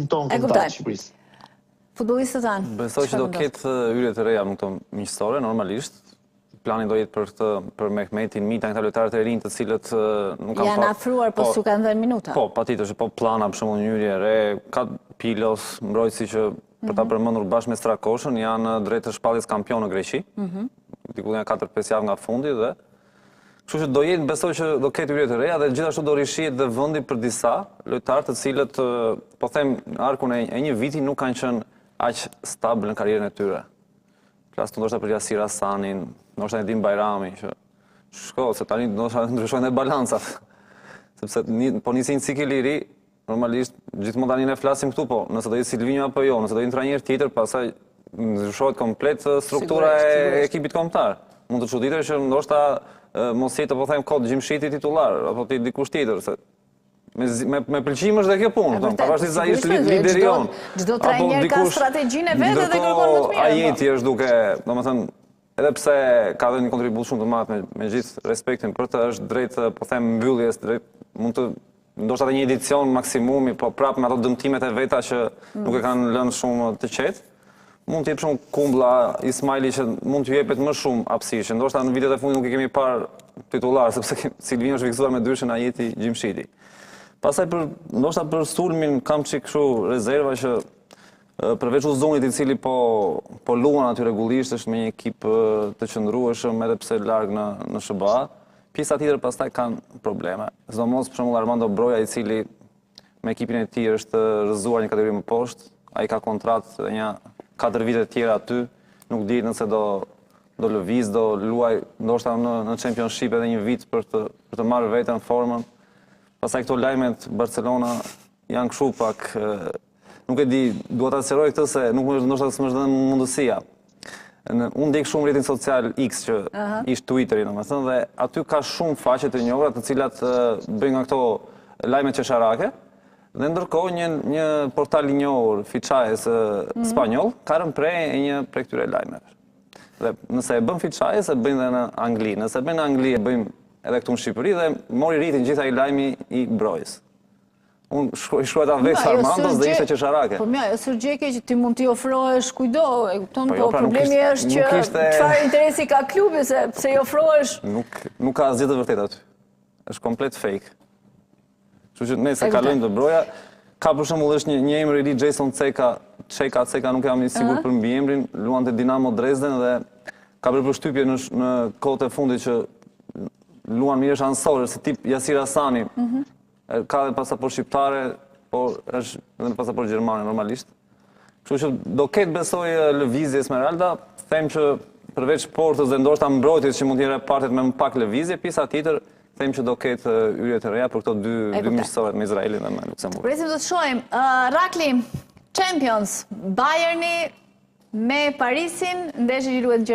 tonë kombëtar të Shqipërisë. Futbollistët tanë. Besoj që do ketë hyrje të reja në këto miqësore, normalisht. Plani do jetë për Mehmetin, Mitan, këta lojtarët e rinj të cilët nuk kanë janë afruar, po s'u kanë dhënë minuta. Po, patjetër, po plana për shembull një hyrje re, ka Pilos, mbrojtësi që për ta përmendur bashkë me Strakoshën janë drejt të shpalljes kampion në Greqi. Diku janë 4-5 javë nga fundi dhe kështu që do jetë, besoj që do ketë hyrje të reja dhe gjithashtu do rishihet dhe vendi për disa lojtarë të cilët, po them, në arkun e një viti nuk kanë qenë aq stabil në karrierën e tyre. Flas ndoshta për Yasir Hasanin, ndoshta Edim Bajrami, që shko, se tani ndoshta ndryshojnë edhe balancat. Sepse po nisin cikël i ri, normalisht gjithmonë tani ne flasim këtu, po nëse do jetë Silvinho apo jo, nëse do jetë trajner tjetër, pastaj ndryshohet komplet struktura e ekipit kombëtar. Mund të çuditësh që ndoshta mos jetë po them kod Gjimshiti titullar apo ti dikush tjetër, se me pëlqim është dhe kjo punë, pavarësisht se ai është lideri jon. Çdo trajner ka strategjinë e vet dhe kërkon më të mirë. Ajeti është duke, domethënë, edhe pse ka dhënë një kontribut shumë të madh me gjithë respektin për të, është drejt, po them, mbylljes, drejt mund të ndoshta edhe një edicion maksimumi, po prapë me ato dëmtimet e veta që nuk e kanë lënë shumë të qetë. Mund të jep shumë Kumblla, Ismaili që mund t'ju jepet më shumë hapësirë, që ndoshta në vitet e fundit nuk i kemi parë titullar, sepse Silvinho është fiksuar me dyshën Ajeti Gjimshiti. Pastaj ndoshta për sulmin kam çik kështu rezerva që përveç Uzunit i cili po luan aty rregullisht, është me një ekip të qëndrueshëm edhe pse larg në SBA. Pjesa tjetër pastaj kanë probleme. Sidomos për shembull Armando Broja i cili me ekipin e tij është rrëzuar një kategori më poshtë, ai ka kontratë dhe një 4 vite të tjera aty, nuk di nëse do lëviz, do luaj ndoshta në Championship edhe një vit për të marrë veten formën. Pastaj këto lajmet Barcelona janë kështu pak, nuk e di, dua ta sqaroj këtë se nuk ndoshta s'më është dhënë mundësia. Unë ndjek shumë rrjetin social X që ishte Twitteri, domethënë, dhe aty ka shumë faqe të njohura të cilat bëjnë nga këto lajme qesharake. Dhe ndërkohë një portal i njohur, Fichajes spanjoll, ka rënë prej një prej këtyre lajmeve. Dhe nëse e bën Fichajes, e bëjnë edhe në Angli. Nëse e bëjnë në Angli, e bëjmë edhe këtu në Shqipëri dhe mori rritin gjitha i lajmi i Brojës. Unë shkruaj ta veç Armandos dhe ishte qesharake. Po mja, është gjeke që ti mund t'i ofrohesh kujdo, e kupton, po problemi është që çfarë interesi ka klubi, se pse i ofrohesh. Nuk ka asgjë të vërtetë aty. Është komplet fake. Kështu që nëse kalojmë të Broja, ka për shembull është një emër i ri Jason Ceka nuk jam i sigurt për mbiemrin, luante Dinamo Dresden dhe ka bërë përshtypje në kohët e fundit që luan mirë shansorë, si tip Yasir Hasani, ka dhe pasaport shqiptare, por është edhe në pasaport gjermane normalisht. Kështu që do ketë besoj lëvizje Esmeralda, them që përveç portës dhe ndoshta mbrojtjes që mund të jenë partet me më pak lëvizje, pjesa tjetër them që do ketë hyrje të reja për këto dy miqësoret me Izraelin dhe me Luksemburg. Presim të shohim. Rakli, Champions, Bayerni me Parisin, ndeshje që luhet